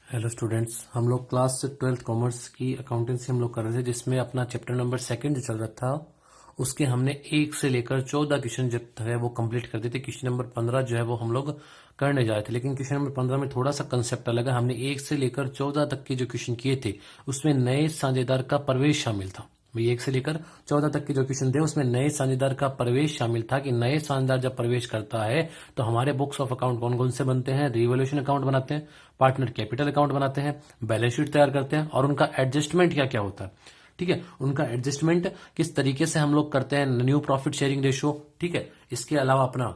Hello students, हम लोग class 12th commerce की अकाउंटेंसी हम लोग कर रहे थे, जिसमें अपना चैप्टर नंबर सेकंड जो चल रहा था उसके हमने 1 से लेकर 14 क्वेश्चन जब है वो कंप्लीट कर दिए थे। क्वेश्चन नंबर 15 जो है वो हम लोग करने जा रहे थे, लेकिन क्वेश्चन नंबर 15 में थोड़ा सा कंसेप्ट अलग है। हमने 1 से लेकर 14 तक के जो क्वेश्चन किए थे उसमें नए साझेदार का प्रवेश शामिल था। भाई 1 से लेकर 14 तक के जो क्वेश्चन थे उसमें नए साझेदार का प्रवेश शामिल था कि नए साझेदार जब प्रवेश करता है तो हमारे बुक्स ऑफ अकाउंट कौन कौन से बनते हैं। रिवोल्यूशन अकाउंट बनाते हैं, पार्टनर कैपिटल अकाउंट बनाते हैं, बैलेंस शीट तैयार करते हैं और उनका एडजस्टमेंट क्या क्या होता है। ठीक है, उनका एडजस्टमेंट किस तरीके से हम लोग करते हैं, न्यू प्रॉफिट शेयरिंग रेशियो। ठीक है, इसके अलावा अपना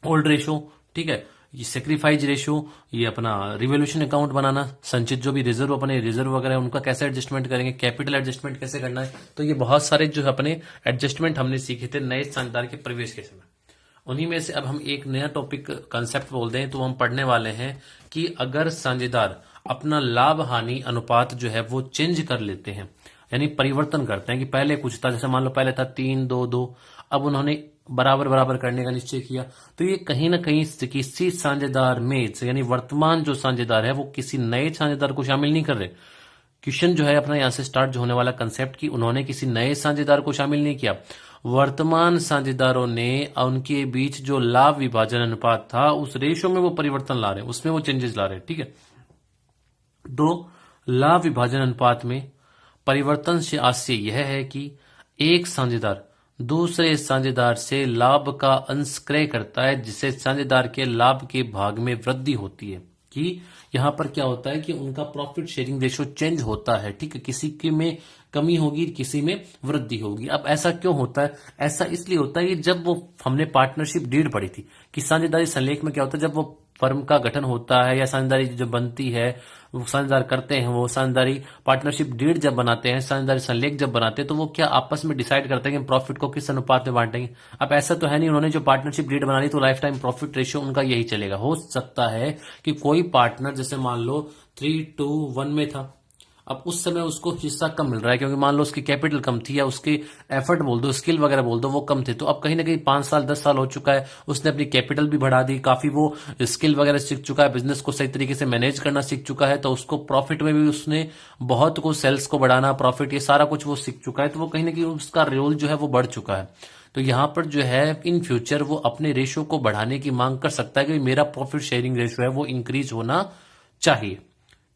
ओल्ड रेशियो, ठीक है, ये सेक्रीफाइज रेशियो, ये अपना रिवोल्यूशन अकाउंट बनाना, संचित जो भी रिजर्व अपने रिजर्व वगैरह उनका कैसे एडजस्टमेंट करेंगे, कैपिटल एडजस्टमेंट कैसे करना है। तो ये बहुत सारे जो अपने एडजस्टमेंट हमने सीखे थे नए साझेदार के प्रवेश के समय। उन्हीं में से अब हम एक नया टॉपिक कंसेप्ट बोलते हैं तो हम पढ़ने वाले हैं कि अगर साझेदार अपना लाभ हानि अनुपात जो है वो चेंज कर लेते हैं, यानी परिवर्तन करते हैं कि पहले कुछ था, जैसे मान लो पहले था 3-2-2, अब उन्होंने बराबर बराबर करने का निश्चय किया, तो ये कहीं ना कहीं किसी साझेदार में यानी वर्तमान जो साझेदार है वो किसी नए साझेदार को शामिल नहीं कर रहे। क्वेश्चन जो है अपना यहां से स्टार्ट जो होने वाला कंसेप्ट कि उन्होंने किसी नए साझेदार को शामिल नहीं किया, वर्तमान साझेदारों ने उनके बीच जो लाभ विभाजन अनुपात था उस रेशो में वो परिवर्तन ला रहे हैं, उसमें वो चेंजेस ला रहे हैं। ठीक है, दो, लाभ विभाजन अनुपात में परिवर्तन से आशय यह है कि एक साझेदार दूसरे साझेदार से लाभ का अंश क्रय करता है, जिससे साझेदार के लाभ के भाग में वृद्धि होती है। कि यहां पर क्या होता है कि उनका प्रॉफिट शेयरिंग रेशो चेंज होता है। ठीक है, किसी के में कमी होगी, किसी में वृद्धि होगी। अब ऐसा क्यों होता है? ऐसा इसलिए होता है कि जब वो हमने पार्टनरशिप डीड पढ़ी थी कि साझेदारी संलेख में क्या होता है, जब वो फर्म का गठन होता है या साझेदारी जो बनती है वो साझेदार करते हैं, वो साझेदारी पार्टनरशिप डीड जब बनाते हैं, साझेदारी संलेख जब बनाते हैं, तो वो क्या आपस में डिसाइड करते हैं कि प्रॉफिट को किस अनुपात में बांटेंगे। अब ऐसा तो है नहीं, उन्होंने जो पार्टनरशिप डीड बना ली तो लाइफ टाइम प्रॉफिट रेशियो उनका यही चलेगा। हो सकता है कि कोई पार्टनर जैसे मान लो 3-1 में था, अब उस समय उसको हिस्सा कम मिल रहा है क्योंकि मान लो उसकी कैपिटल कम थी या उसकी एफर्ट बोल दो, स्किल वगैरह बोल दो, वो कम थे। तो अब कहीं ना कहीं 5 साल 10 साल हो चुका है, उसने अपनी कैपिटल भी बढ़ा दी, काफी वो स्किल वगैरह सीख चुका है, बिजनेस को सही तरीके से मैनेज करना सीख चुका है, तो उसको प्रॉफिट में भी उसने बहुत को सेल्स को बढ़ाना, प्रॉफिट, ये सारा कुछ वो सीख चुका है। तो वो कहीं ना कहीं उसका रोल जो है वो बढ़ चुका है। तो यहां पर जो है इन फ्यूचर वो अपने रेशियो को बढ़ाने की मांग कर सकता है कि मेरा प्रॉफिट शेयरिंग रेशियो है वो इंक्रीज होना चाहिए।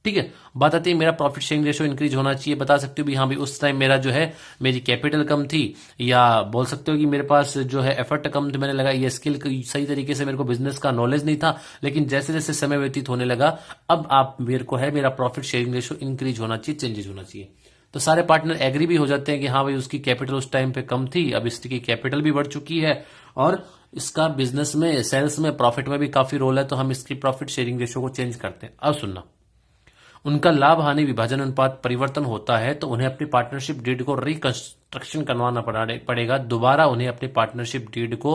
ठीक है, बात आती है मेरा प्रॉफिट शेयरिंग रेशियो इंक्रीज होना चाहिए। बता सकते हो भी हाँ भाई उस टाइम मेरा जो है मेरी कैपिटल कम थी, या बोल सकते हो कि मेरे पास जो है एफर्ट कम थे, मैंने लगा ये स्किल सही तरीके से, मेरे को बिजनेस का नॉलेज नहीं था, लेकिन जैसे जैसे समय व्यतीत होने लगा अब आप मेरे को है मेरा प्रॉफिट शेयरिंग रेशियो इंक्रीज होना चाहिए, चेंजेस होना चाहिए। तो सारे पार्टनर एग्री भी हो जाते हैं कि हाँ भाई उसकी कैपिटल उस टाइम पे कम थी, अब इसकी कैपिटल भी बढ़ चुकी है और इसका बिजनेस में, सेल्स में, प्रॉफिट में भी काफी रोल है, तो हम इसकी प्रॉफिट शेयरिंग रेशियो को चेंज करते हैं। अब सुनना, उनका लाभ हानि विभाजन अनुपात परिवर्तन होता है तो उन्हें अपनी पार्टनरशिप डीड को रिकंस्ट्रक्शन करवाना पड़ेगा। दोबारा उन्हें अपनी पार्टनरशिप डीड को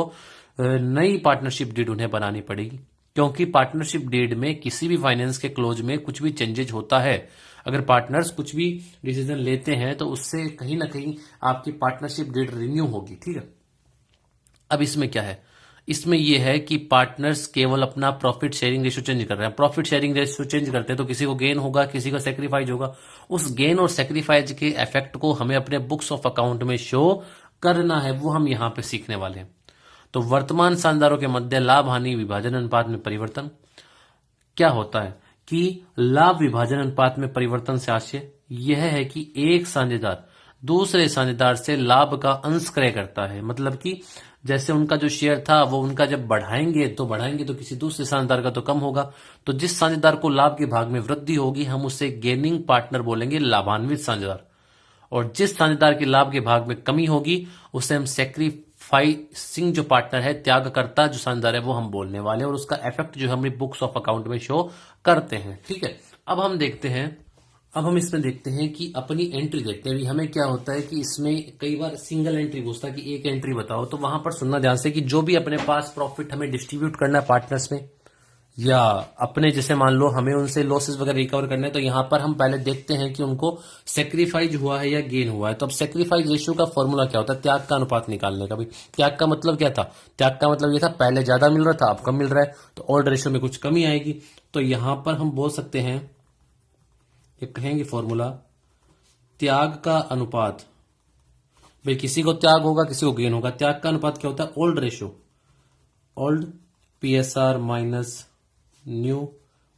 नई पार्टनरशिप डीड उन्हें बनानी पड़ेगी, क्योंकि पार्टनरशिप डीड में किसी भी फाइनेंस के क्लोज में कुछ भी चेंजेज होता है, अगर पार्टनर्स कुछ भी डिसीजन लेते हैं तो उससे कहीं ना कहीं आपकी पार्टनरशिप डीड रिन्यू होगी। ठीक है, अब इसमें क्या है, इसमें यह है कि पार्टनर्स केवल अपना प्रॉफिट शेयरिंग रेशियो चेंज कर रहे हैं। प्रॉफिट शेयरिंग रेशियो चेंज करते हैं तो किसी को गेन होगा, किसी को सेक्रीफाइज होगा। उस गेन और सेक्रीफाइज के इफेक्ट को हमें अपने बुक्स ऑफ अकाउंट में शो करना है, वो हम यहां पे सीखने वाले हैं। तो वर्तमान साझेदारों के मध्य लाभ हानि विभाजन अनुपात में परिवर्तन क्या होता है कि लाभ विभाजन अनुपात में परिवर्तन से आशय यह है कि एक साझेदार दूसरे साझेदार से लाभ का अंश क्रय करता है। मतलब कि जैसे उनका जो शेयर था वो उनका जब बढ़ाएंगे तो किसी दूसरे साझेदार का तो कम होगा, तो जिस साझेदार को लाभ के भाग में वृद्धि होगी हम उसे गेनिंग पार्टनर बोलेंगे, लाभान्वित साझेदार। और जिस साझेदार के लाभ के भाग में कमी होगी उसे हम सेक्रीफाइसिंग जो पार्टनर है, त्यागकर्ता जो साझेदार है, वो हम बोलने वाले हैं और उसका इफेक्ट जो हमने बुक्स ऑफ अकाउंट में शो करते हैं। ठीक है, अब हम देखते हैं, अब हम इसमें देखते हैं कि अपनी एंट्री देखते हैं। हमें क्या होता है कि इसमें कई बार सिंगल एंट्री पूछता है कि एक एंट्री बताओ, तो वहां पर सुनना ध्यान से कि जो भी अपने पास प्रॉफिट हमें डिस्ट्रीब्यूट करना है पार्टनर्स में, या अपने जैसे मान लो हमें उनसे लॉसेस वगैरह रिकवर करने हैं, तो यहां पर हम पहले देखते हैं कि उनको सेक्रीफाइज हुआ है या गेन हुआ है। तो अब सेक्रीफाइज रेशियो का फॉर्मूला क्या होता है, त्याग का अनुपात निकालने का। भी त्याग का मतलब क्या था, त्याग का मतलब ये था पहले ज्यादा मिल रहा था अब कम मिल रहा है, तो ओल्ड रेशियो में कुछ कमी आएगी। तो यहां पर हम बोल सकते हैं, ये कहेंगे फॉर्मूला, त्याग का अनुपात। भाई किसी को त्याग होगा, किसी को गेन होगा। त्याग का अनुपात क्या होता है? Old ratio, old PSR minus new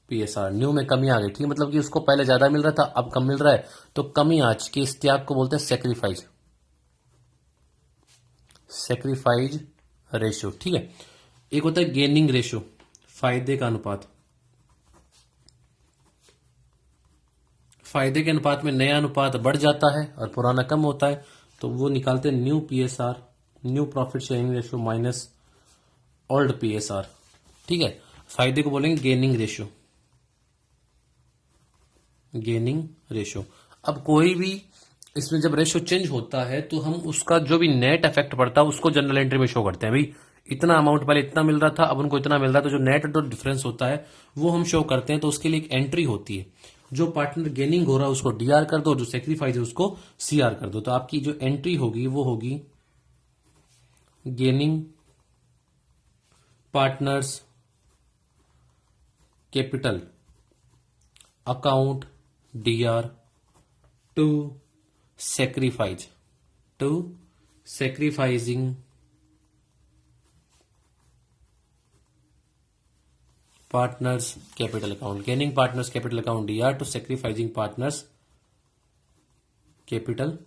PSR. New में कमी आ गई, ठीक है, मतलब कि उसको पहले ज्यादा मिल रहा था, अब कम मिल रहा है, तो कमी आज के इस त्याग को बोलते हैं सेक्रीफाइज, सेक्रीफाइज रेशियो, ठीक है। एक होता है गेनिंग रेशियो, फायदे का अनुपात। फायदे के अनुपात में नया अनुपात बढ़ जाता है और पुराना कम होता है, तो वो निकालते हैं new PSR, new profit sharing ratio minus old PSR, ठीक है। फायदे को बोलेंगे गेनिंग रेशियो, गेनिंग रेशियो। अब कोई भी इसमें जब रेशियो चेंज होता है तो हम उसका जो भी नेट इफेक्ट पड़ता है उसको जनरल एंट्री में शो करते हैं। भाई इतना अमाउंट पहले इतना मिल रहा था, अब उनको इतना मिल रहा था, तो जो नेट जो डिफरेंस होता है वो हम शो करते हैं। तो उसके लिए एक एंट्री होती है, जो पार्टनर गेनिंग हो रहा है उसको डीआर कर दो, जो सेक्रीफाइस है उसको सीआर कर दो। तो आपकी जो एंट्री होगी वो होगी gaining partners capital account DR to sacrifice, to sacrificing partners capital account, gaining partners capital account dr to sacrificing partners capital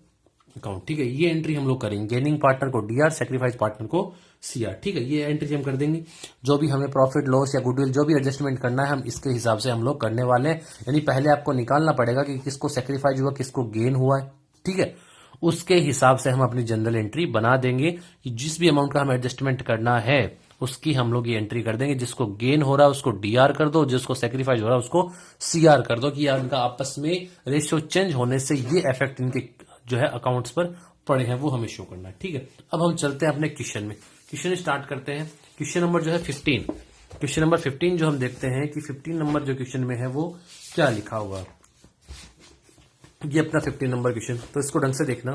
account, ठीक है। ये एंट्री हम लोग करेंगे, गेनिंग पार्टनर को डीआर, सेक्रीफाइस पार्टनर को सीआर, ठीक है। ये एंट्री हम कर देंगे। जो भी हमें प्रॉफिट लॉस या गुडविल जो भी एडजस्टमेंट करना है हम इसके हिसाब से हम लोग करने वाले हैं। यानी पहले आपको निकालना पड़ेगा कि किसको सेक्रीफाइस हुआ, किसको गेन हुआ है, ठीक है। उसके हिसाब से हम अपनी जनरल एंट्री बना देंगे कि जिस भी अमाउंट का हम एडजस्टमेंट करना है उसकी हम लोग ये एंट्री कर देंगे। जिसको गेन हो रहा है उसको डीआर कर दो, जिसको सेक्रीफाइस हो रहा है उसको सीआर कर दो, कि यार इनका आपस में रेशियो चेंज होने से ये इफेक्ट इनके जो है अकाउंट्स पर पड़े हैं वो हमें शो करना है, ठीक है। अब हम चलते हैं अपने क्वेश्चन में, क्वेश्चन स्टार्ट करते हैं। क्वेश्चन नंबर जो है 15, क्वेश्चन नंबर 15 जो हम देखते हैं कि 15 नंबर जो क्वेश्चन में है वो क्या लिखा हुआ। ये अपना 15 नंबर क्वेश्चन, तो इसको ढंग से देखना।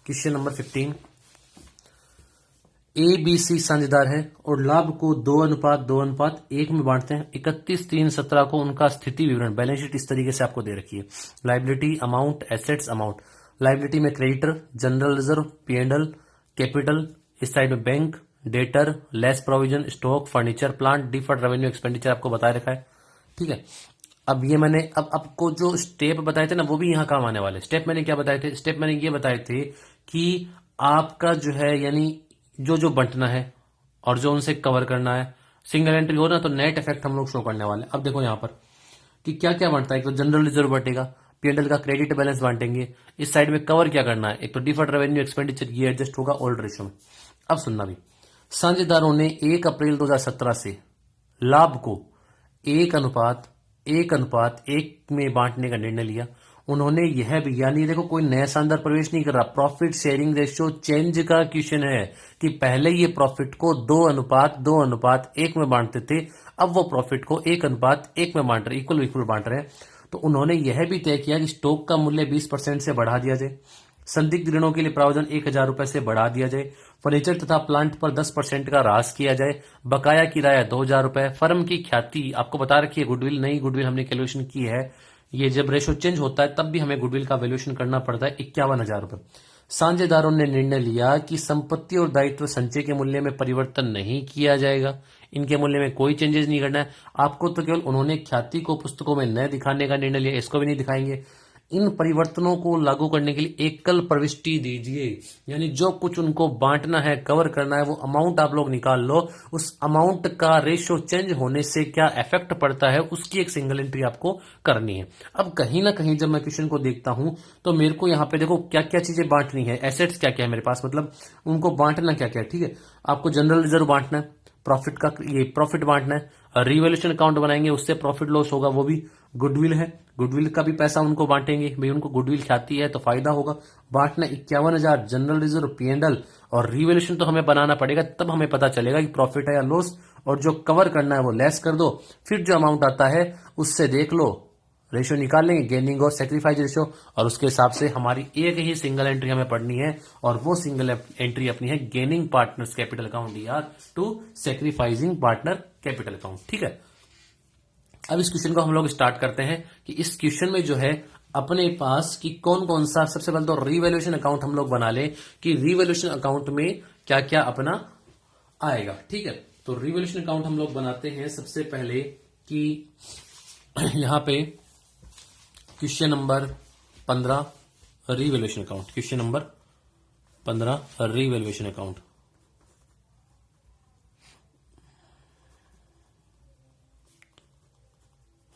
Question number 15, A B C साझेदार है और लाभ को 2:2:1 में बांटते हैं। 31/3/17 को उनका स्थिति विवरण बैलेंस शीट इस तरीके से आपको दे रखी है। Liability amount, assets amount. Liability में creditor, general reserve, P&L, capital, इस साइड में bank, debtor, less provision, stock, furniture, plant, deferred revenue expenditure आपको बताया रखा है, ठीक है। अब ये मैंने अब आपको जो स्टेप बताए थे ना वो भी यहाँ काम आने वाले। स्टेप मैंने क्या बताए थे? स्टेप मैंने ये बताए थे कि आपका जो है यानी जो जो बंटना है और जो उनसे कवर करना है, सिंगल एंट्री हो ना तो नेट इफेक्ट हम लोग शो करने वाले। अब देखो यहाँ पर कि क्या क्या बंटता है। एक तो जनरल रिजर्व बटेगा, पी&एल का क्रेडिट बैलेंस बांटेंगे, इस साइड में कवर क्या करना है, एक तो डिफर्ड रेवेन्यू एक्सपेंडिचर, ये एडजस्ट होगा ओल्ड रेशियो में। अब सुनना भी, साझेदारों ने 1 अप्रैल 2017 से लाभ को 1:1 में बांटने का निर्णय लिया। उन्होंने यह भी, यानी देखो कोई नया शानदार प्रवेश नहीं कर रहा, प्रॉफिट शेयरिंग रेशियो चेंज का क्वेश्चन है कि पहले ये प्रॉफिट को 2:2:1 में बांटते थे, अब वो प्रॉफिट को 1:1 में बांट रहे, इक्वल इक्वल बांट रहे हैं। तो उन्होंने यह भी तय किया कि स्टॉक का मूल्य 20% से बढ़ा दिया जाए, संदिग्ध ऋणों के लिए प्रावधान 1,000 रुपए से बढ़ा दिया जाए, फर्नीचर तथा प्लांट पर 10% का ह्रास किया जाए, बकाया किराया 2,000 रुपए, फर्म की ख्याति आपको बता रखी है, गुडविल नई गुडविल हमने कैलकुलेशन की है। ये जब रेशो चेंज होता है तब भी हमें गुडविल का वैल्यूएशन करना पड़ता है 51,000 रुपए। साझेदारों ने निर्णय लिया कि संपत्ति और दायित्व संचय के मूल्य में परिवर्तन नहीं किया जाएगा, इनके मूल्य में कोई चेंजेस नहीं करना है आपको। तो केवल उन्होंने ख्याति को पुस्तकों में न दिखाने का निर्णय लिया, इसको भी नहीं दिखाएंगे। इन परिवर्तनों को लागू करने के लिए एकल प्रविष्टि दीजिए, यानी जो कुछ उनको बांटना है, कवर करना है, वो अमाउंट आप लोग निकाल लो, उस अमाउंट का रेशियो चेंज होने से क्या इफेक्ट पड़ता है उसकी एक सिंगल एंट्री आपको करनी है। अब कहीं ना कहीं जब मैं क्वेश्चन को देखता हूं तो मेरे को यहाँ पे देखो क्या क्या चीजें बांटनी है, एसेट्स क्या क्या है मेरे पास, मतलब उनको बांटना क्या क्या है, ठीक है। आपको जनरल रिजर्व बांटना है, प्रॉफिट का ये प्रॉफिट बांटना है, रिवैल्यूएशन अकाउंट बनाएंगे उससे प्रॉफिट लॉस होगा, वो भी गुडविल है, गुडविल का भी पैसा उनको बांटेंगे, भाई उनको गुडविल ख्याति है तो फायदा होगा। बांटना 51,000 जनरल रिजर्व, पी&एल और रिवैल्यूएशन तो हमें बनाना पड़ेगा, तब हमें पता चलेगा कि प्रॉफिट है या लॉस, और जो कवर करना है वो लेस कर दो, फिर जो अमाउंट आता है उससे देख लो, रेशियो निकाल लेंगे, गेनिंग और सेक्रीफाइस रेशियो, और उसके हिसाब से हमारी एक ही सिंगल एंट्री हमें पढ़नी है, और वो सिंगल एंट्री अपनी है gaining partners capital account DR to sacrificing partner capital account, ठीक है। अब इस क्वेश्चन को हम लोग स्टार्ट करते हैं कि इस क्वेश्चन में जो है अपने पास कि कौन कौन सा, सबसे पहले तो रीवैल्यूएशन अकाउंट हम लोग बना ले कि रीवैल्यूएशन अकाउंट में क्या क्या अपना आएगा। ठीक है, तो रीवैल्यूएशन अकाउंट हम लोग बनाते हैं सबसे पहले कि यहां पे question number 15 revaluation account, question number 15 revaluation account.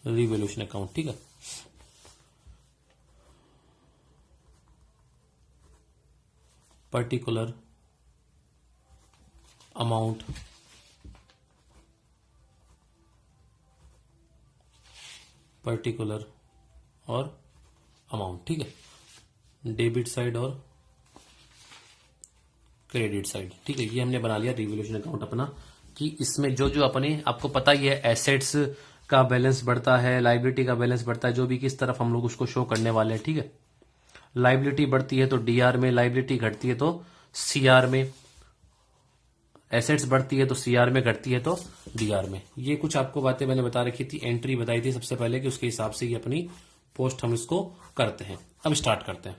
Revaluation account, ठीक है। पर्टिकुलर अमाउंट पर्टिकुलर और अमाउंट, ठीक है, डेबिट साइड और क्रेडिट साइड, ठीक है। ये हमने बना लिया रीवैल्यूएशन अकाउंट अपना कि इसमें जो जो अपने, आपको पता ही है एसेट्स का बैलेंस बढ़ता है, लाइबिलिटी का बैलेंस बढ़ता है, जो भी किस तरफ हम लोग उसको शो करने वाले हैं। ठीक है, लाइबिलिटी बढ़ती है तो डीआर में, लाइबिलिटी घटती है तो सीआर में, एसेट्स बढ़ती है तो सीआर में, घटती है तो डीआर में। ये कुछ आपको बातें मैंने बता रखी थी, एंट्री बताई थी सबसे पहले कि उसके हिसाब से ये अपनी पोस्ट हम इसको करते हैं। अब स्टार्ट करते हैं,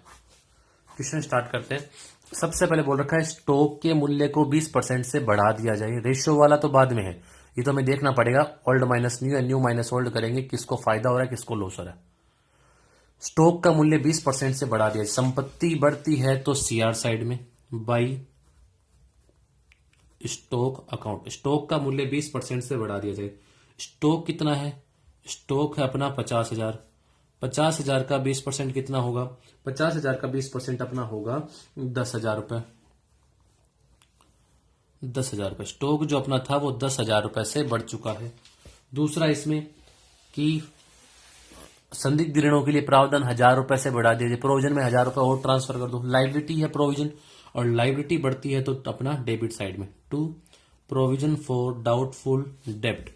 क्वेश्चन स्टार्ट करते हैं। सबसे पहले बोल रखा है स्टॉक के मूल्य को 20% से बढ़ा दिया जाए। रेशियो वाला तो बाद में है, ये तो हमें देखना पड़ेगा, ओल्ड माइनस न्यू या न्यू माइनस ओल्ड करेंगे, किसको फायदा हो रहा है किसको लॉस हो रहा है। स्टॉक का मूल्य 20% से बढ़ा दिया, संपत्ति बढ़ती है तो सीआर साइड में बाई स्टॉक अकाउंट। स्टॉक का मूल्य 20% से बढ़ा दिया जाए। स्टॉक कितना है, स्टॉक है अपना 50,000, 50,000 का 20% कितना होगा, 50,000 का 20% अपना होगा 10,000 रुपए। 10,000 रुपए स्टॉक जो अपना था वो 10,000 रुपए से बढ़ चुका है। दूसरा इसमें कि संदिग्ध ऋणों के लिए प्रावधान 1,000 रुपए से बढ़ा दिया जाए, प्रोविजन में 1,000 रुपए और ट्रांसफर कर दो। लाइबिलिटी है प्रोविजन, और लाइबिलिटी बढ़ती है तो अपना डेबिट साइड में टू प्रोविजन फॉर डाउटफुल डेब्ट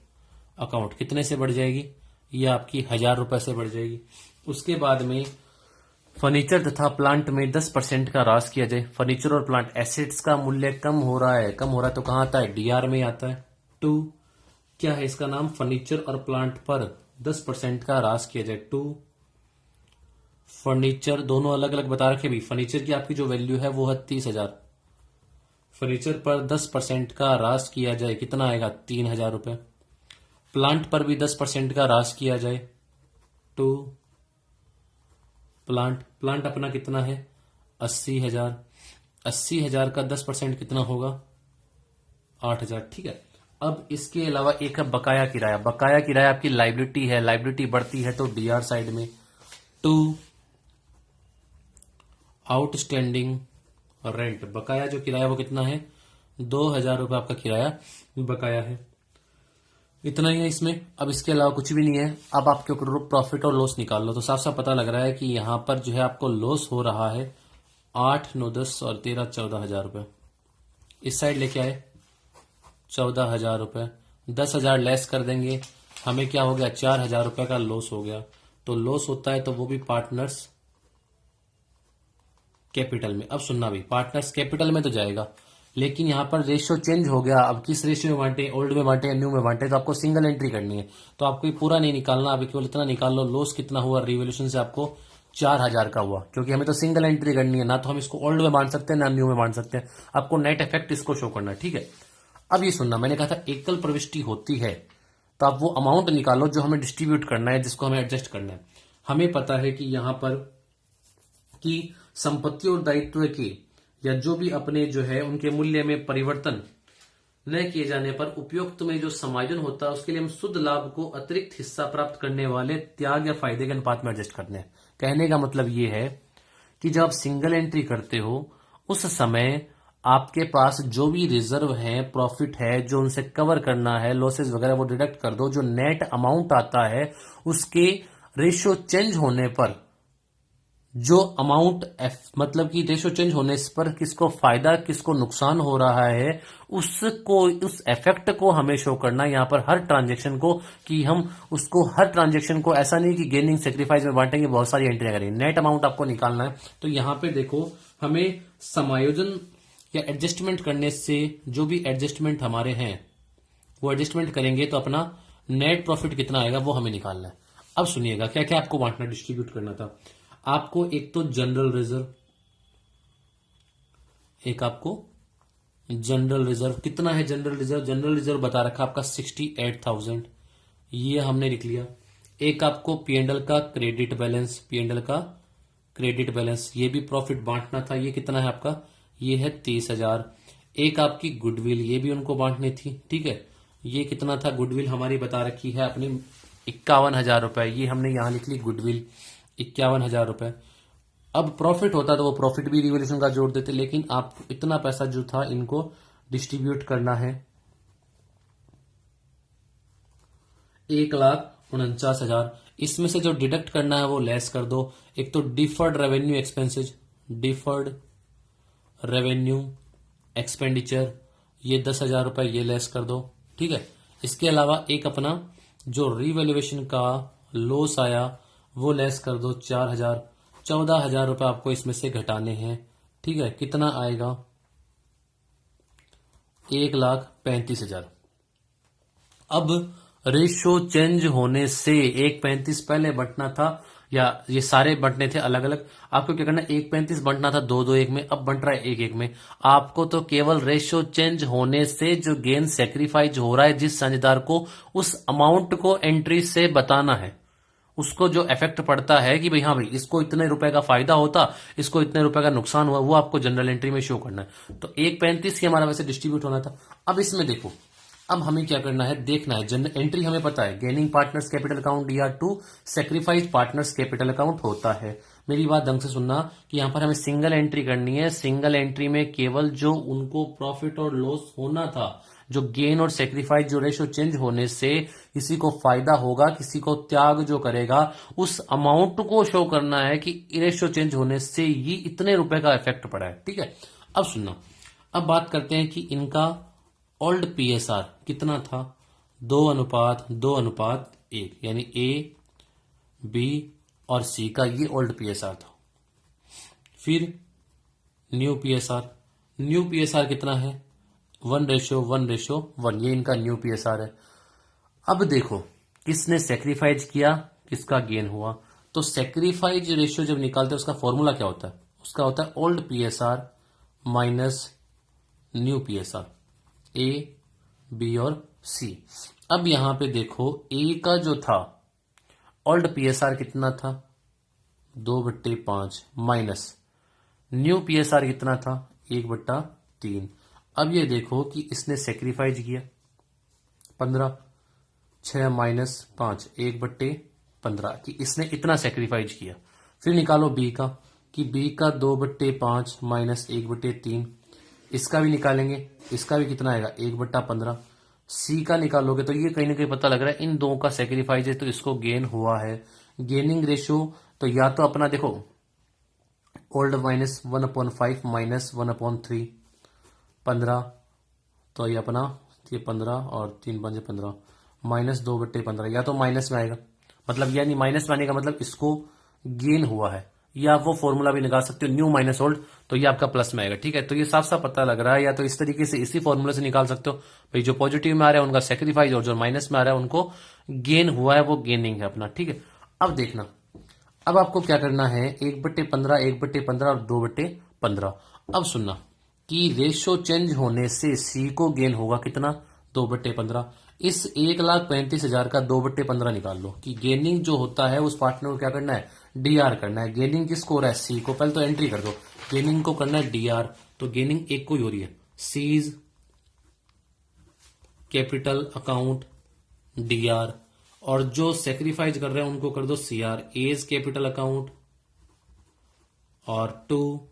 अकाउंट कितने से बढ़ जाएगी, ये आपकी 1,000 रुपए से बढ़ जाएगी। उसके बाद में फर्नीचर तथा प्लांट में 10% का ह्रास किया जाए। फर्नीचर और प्लांट एसेट्स का मूल्य कम हो रहा है, कम हो रहा है तो कहां आता है, डीआर में आता है। टू क्या है इसका नाम, फर्नीचर और प्लांट पर 10% का ह्रास किया जाए। टू फर्नीचर, दोनों अलग अलग बता रखे भी, फर्नीचर की आपकी जो वैल्यू है वो है 30,000, फर्नीचर पर 10% का ह्रास किया जाए, कितना आएगा 3,000 रुपए। प्लांट पर भी 10% का ह्रास किया जाए। टू प्लांट अपना कितना है 80,000, 80,000 का 10% कितना होगा 8,000, ठीक है। अब इसके अलावा एक है बकाया किराया। बकाया किराया आपकी लाइबिलिटी है, लाइबिलिटी बढ़ती है तो डीआर साइड में। टू आउटस्टैंडिंग रेंट, बकाया जो किराया वो कितना है 2,000 रुपए आपका किराया बकाया है, इतना ही है इसमें। अब इसके अलावा कुछ भी नहीं है। अब आपके प्रॉफिट और लॉस निकाल लो तो साफ साफ पता लग रहा है कि यहां पर जो है आपको लॉस हो रहा है 8, 9, 10 और 13, 14,000 रुपए। इस साइड लेके आए 14,000 रुपए, 10,000 लेस कर देंगे, हमें क्या हो गया 4,000 रुपए का लॉस हो गया। तो लॉस होता है तो वो भी पार्टनर्स कैपिटल में। अब सुनना भी, पार्टनर्स कैपिटल में तो जाएगा, लेकिन यहां पर रेशियो चेंज हो गया। अब किस रेशियो में बांटे, ओल्ड में बांटे या न्यू में बांटे, तो आपको सिंगल एंट्री करनी है। तो आपको ये पूरा नहीं निकालना, अभी केवल इतना निकाल लो लॉस कितना हुआ रिवोल्यूशन से, आपको 4,000 का हुआ, क्योंकि हमें तो सिंगल एंट्री करनी है ना, तो हम इसको ओल्ड में बांट सकते हैं ना न्यू में बांट सकते हैं। आपको नेट इफेक्ट इसको शो करना है, ठीक है। अब ये सुनना, मैंने कहा था एकल प्रविष्टि होती है तो आप वो अमाउंट निकालो जो हमें डिस्ट्रीब्यूट करना है, जिसको हमें एडजस्ट करना है। हमें पता है कि यहां पर कि संपत्ति और दायित्व के या जो भी अपने जो है उनके मूल्य में परिवर्तन न किए जाने पर उपयुक्त में जो समायोजन होता है उसके लिए हम शुद्ध लाभ को अतिरिक्त हिस्सा प्राप्त करने वाले त्याग या फायदे के अनुपात में एडजस्ट करते हैं। कहने का मतलब ये है कि जब आप सिंगल एंट्री करते हो उस समय आपके पास जो भी रिजर्व है, प्रॉफिट है, जो उनसे कवर करना है, लॉसेस वगैरह वो डिडक्ट कर दो। जो नेट अमाउंट आता है उसके रेशियो चेंज होने पर जो अमाउंट मतलब कि रेशियो चेंज होने पर किसको फायदा किसको नुकसान हो रहा है उसको, उस इफेक्ट को हमें शो करना यहां पर हर ट्रांजेक्शन को, कि हम उसको हर ट्रांजेक्शन को ऐसा नहीं कि गेनिंग सेक्रीफाइस में बांटेंगे, बहुत सारी एंट्रियां करेंगे, नेट अमाउंट आपको निकालना है। तो यहां पे देखो हमें समायोजन या एडजस्टमेंट करने से जो भी एडजस्टमेंट हमारे हैं वो एडजस्टमेंट करेंगे तो अपना नेट प्रॉफिट कितना आएगा वो हमें निकालना है। अब सुनिएगा क्या क्या आपको बांटना, डिस्ट्रीब्यूट करना था। आपको एक तो जनरल रिजर्व, एक आपको जनरल रिजर्व कितना है, जनरल रिजर्व, जनरल रिजर्व बता रखा आपका 68,000, ये हमने लिख लिया। एक आपको पीएनडल का क्रेडिट बैलेंस, पीएनडल का क्रेडिट बैलेंस, ये भी प्रॉफिट बांटना था, ये कितना है आपका, ये है 30,000। एक आपकी गुडविल, ये भी उनको बांटनी थी, ठीक है। ये कितना था, गुडविल हमारी बता रखी है अपनी 51,000 रुपए, ये हमने यहां लिख ली गुडविल 51,000 रुपए। अब प्रॉफिट होता तो वो प्रॉफिट भी रिवोल्यूशन का जोड़ देते, लेकिन आप इतना पैसा जो था इनको डिस्ट्रीब्यूट करना है 1,49,000। इसमें से जो डिडक्ट करना है वो लेस कर दो। एक तो deferred revenue expenses, deferred revenue expenditure, ये 10,000 रुपए ये लेस कर दो, ठीक है। इसके अलावा एक अपना जो रिवैल्यूएशन का लॉस आया वो लेस कर दो 4,000, 14,000 रुपए आपको इसमें से घटाने हैं, ठीक है। कितना आएगा, 1,35,000। अब रेशो चेंज होने से 1,35 पहले बंटना था, या ये सारे बंटने थे अलग अलग। आपको क्या करना है, 1,35 बंटना था 2-2-1 में, अब बंट रहा है 1-1 में। आपको तो केवल रेशो चेंज होने से जो गेन सेक्रीफाइज हो रहा है जिस साझेदार को, उस अमाउंट को एंट्री से बताना है। उसको जो इफेक्ट पड़ता है कि भाई हाँ भाई इसको इतने रुपए का फायदा होता, इसको इतने रुपए का नुकसान हुआ, वो आपको जनरल एंट्री में शो करना है। तो 1,35 ही हमारा वैसे डिस्ट्रीब्यूट होना था। अब इसमें देखो, अब हमें क्या करना है, देखना है जनरल एंट्री हमें पता है गेनिंग पार्टनर्स कैपिटल अकाउंट या to sacrifice partners capital account होता है। मेरी बात ढंग से सुनना कि यहां पर हमें सिंगल एंट्री करनी है। सिंगल एंट्री में केवल जो उनको प्रॉफिट और लॉस होना था, जो गेन और सेक्रीफाइस, जो रेशो चेंज होने से किसी को फायदा होगा, किसी को त्याग जो करेगा, उस अमाउंट को शो करना है कि रेशो चेंज होने से ये इतने रुपए का इफेक्ट पड़ा है, ठीक है। अब सुनना, अब बात करते हैं कि इनका ओल्ड पीएसआर कितना था, 2:2:1, यानी ए बी और सी का ये ओल्ड पीएसआर था। फिर न्यू पीएसआर, न्यू पीएसआर कितना है, 1:1:1, ये इनका न्यू पीएसआर है। अब देखो किसने सेक्रीफाइज किया, किसका गेन हुआ। तो सेक्रीफाइज रेशियो जब निकालते हैं उसका फॉर्मूला क्या होता है, उसका होता है old PSR minus new PSR, A B और सी। अब यहां पे देखो ए का जो था ओल्ड पीएसआर कितना था, 2/5 माइनस न्यू पीएसआर कितना था, 1/3। अब ये देखो कि इसने सेक्रीफाइज किया 15, 6 माइनस 5, 1/15 कि इसने इतना सेक्रीफाइज किया। फिर निकालो बी का, कि बी का 2/5 माइनस 1/3, इसका भी निकालेंगे, इसका भी कितना आएगा 1/15। सी का निकालोगे तो ये कहीं ना कहीं पता लग रहा है इन दो का सेक्रीफाइस है तो इसको गेन हुआ है। गेनिंग रेशियो तो या तो अपना देखो ओल्ड माइनस 1/5 माइनस 1/3, 15, तो ये अपना ये 15 और 3×5 माइनस 2/15, या तो माइनस में आएगा, मतलब यानी माइनस में आने का मतलब इसको गेन हुआ है, या आप वो फॉर्मूला भी निकाल सकते हो न्यू माइनस ओल्ड, तो ये आपका प्लस में आएगा, ठीक है। तो ये साफ साफ पता लग रहा है, या तो इस तरीके से इसी फॉर्मूले से निकाल सकते हो भाई जो पॉजिटिव में आ रहा है उनका सेक्रीफाइस और जो माइनस में आ रहा है उनको गेन हुआ है, वो गेनिंग है अपना, ठीक है। अब देखना, अब आपको क्या करना है, 1/15, 1/15 और 2/15। अब सुनना कि रेशो चेंज होने से सी को गेन होगा कितना, 2/15। इस 1,35,000 का 2/15 निकाल लो कि गेनिंग जो होता है उस पार्टनर को क्या करना है, डीआर करना है। गेनिंग किसको हो रहा है, सी को, पहले तो एंट्री कर दो, गेनिंग को करना है डीआर, तो गेनिंग एक को ही हो रही है, सीज कैपिटल अकाउंट डीआर, और जो सेक्रीफाइस कर रहे हैं उनको कर दो सीआर, एज कैपिटल अकाउंट और टू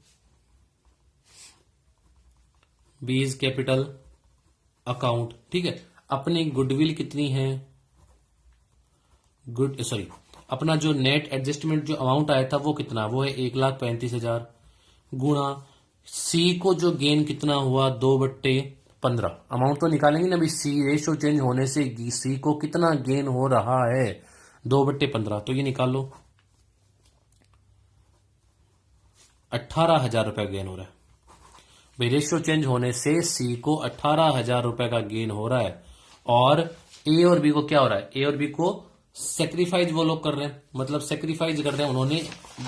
बीज कैपिटल अकाउंट, ठीक है। अपनी गुडविल कितनी है, अपना जो नेट एडजस्टमेंट जो अमाउंट आया था वो कितना, वो है 1,35,000 गुणा सी को जो गेन कितना हुआ 2/15। अमाउंट तो निकालेंगे ना भाई, सी रेशो चेंज होने से सी को कितना गेन हो रहा है 2/15, तो ये निकाल लो 18,000 रुपए गेन हो रहा है भाई। रेशियो चेंज होने से सी को 18,000 रुपए का गेन हो रहा है, और ए और बी को क्या हो रहा है, ए और बी को सेक्रीफाइस वो लोग कर रहे हैं, मतलब सेक्रीफाइस कर रहे हैं उन्होंने,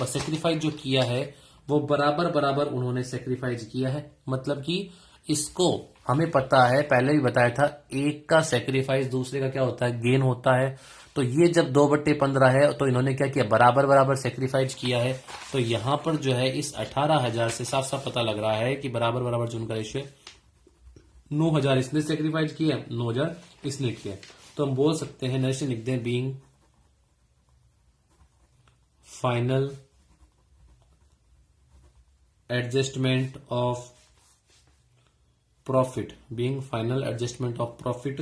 सेक्रीफाइस जो किया है वो बराबर बराबर उन्होंने सेक्रीफाइस किया है। मतलब कि इसको हमें पता है, पहले भी बताया था, एक का सेक्रीफाइस दूसरे का क्या होता है, गेन होता है। तो ये जब 2/15 है तो इन्होंने क्या किया, बराबर बराबर सेक्रीफाइस किया है। तो यहां पर जो है इस 18,000 से साफ साफ पता लग रहा है कि बराबर बराबर जो उनका रेशियो है, 9,000 इसने सेक्रीफाइस किया, 9,000 इसने किया। तो हम बोल सकते हैं, नरेशन लिख दें, being final adjustment of profit, being final adjustment of profit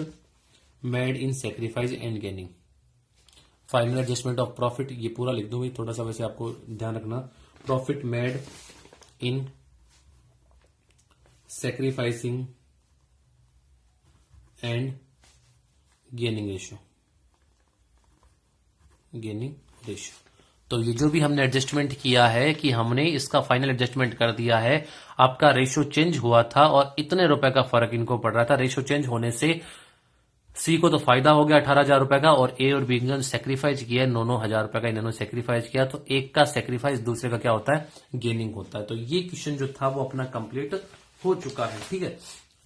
made in sacrifice and gaining. Final adjustment of profit, ये पूरा लिख दूं भाई, थोड़ा सा वैसे आपको ध्यान रखना, profit made in sacrificing and gaining ratio, gaining ratio. तो ये जो भी हमने एडजस्टमेंट किया है कि हमने इसका फाइनल एडजस्टमेंट कर दिया है, आपका रेशियो चेंज हुआ था और इतने रुपए का फर्क इनको पड़ रहा था। रेशियो चेंज होने से सी को तो फायदा हो गया 18,000 रुपए का, और ए और बी ने सेक्रीफाइस किया 9,000 रुपए का, इन्होंने सेक्रीफाइस किया। तो एक का सेक्रीफाइस दूसरे का क्या होता है, गेनिंग होता है। तो ये क्वेश्चन जो था वो अपना कंप्लीट हो चुका है। ठीक है,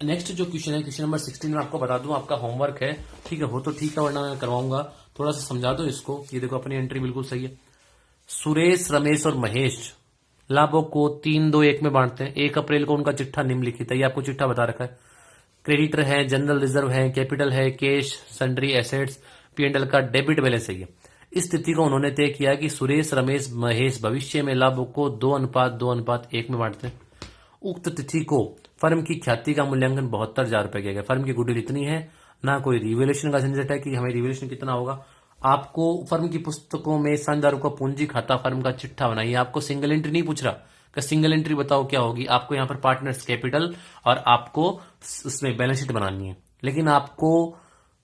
नेक्स्ट जो क्वेश्चन है, क्वेश्चन नंबर 16 में आपको बता दूं, आपका होमवर्क है। ठीक है, हो तो ठीक है, वरना मैं करवाऊंगा, थोड़ा सा समझा दो इसको। ये देखो अपनी एंट्री बिल्कुल सही है। सुरेश, रमेश और महेश लाभों को 3-2-1 में बांटते हैं। 1 अप्रैल को उनका चिट्ठा निम्नलिखित है, ये आपको चिट्ठा बता रखा है। क्रेडिटर है, जनरल रिजर्व है, कैपिटल है, कैश, सन्ड्री एसेट्स, P&L का डेबिट बैलेंस है। इस तिथि को उन्होंने तय किया कि सुरेश, रमेश, महेश भविष्य में लाभों को 2:2:1 में बांटते हैं। उक्त तिथि को फर्म की ख्याति का मूल्यांकन 72,000 रुपए किया गया। फर्म की गुडविल इतनी है, ना कोई रिवेल्यूशन का झंझट है कि हमें रिवेल्यूशन कितना होगा। आपको फर्म की पुस्तकों में साझेदारों का पूंजी खाता, फर्म का चिट्ठा बनाइए। आपको सिंगल एंट्री नहीं पूछ रहा कि सिंगल एंट्री बताओ क्या होगी, आपको यहाँ पर पार्टनर्स कैपिटल और आपको उसमें बैलेंस शीट बनानी है। लेकिन आपको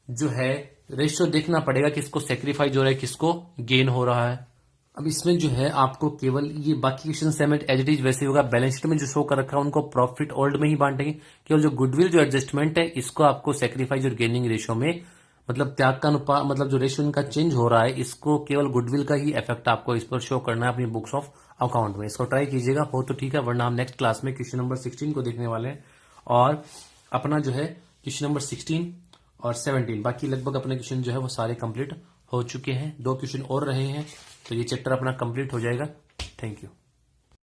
जो है रेशियो देखना पड़ेगा, किसको सेक्रीफाइस हो रहा है, किसको गेन हो रहा है। अब इसमें जो है आपको केवल ये बाकी क्वेश्चन सेमेंट एज इट इज वैसे होगा। बैलेंस शीट में जो शो कर रखा है उनको प्रॉफिट ओल्ड में ही बांटेंगे। केवल जो गुडविल जो एडजस्टमेंट है इसको आपको सेक्रीफाइस और गेनिंग रेशियो में, मतलब त्याग का अनुपात, मतलब जो रेशियो इनका चेंज हो रहा है, इसको केवल गुडविल का ही इफेक्ट आपको इस पर शो करना है अपनी बुक्स ऑफ अकाउंट में। इसको ट्राई कीजिएगा, हो तो ठीक है, वरना हम नेक्स्ट क्लास में क्वेश्चन नंबर 16 को देखने वाले हैं। और अपना जो है क्वेश्चन नंबर 16 और 17 बाकी लगभग अपने क्वेश्चन जो है वो सारे कंप्लीट हो चुके हैं। 2 क्वेश्चन और रहे हैं, तो ये चैप्टर अपना कंप्लीट हो जाएगा। Thank you.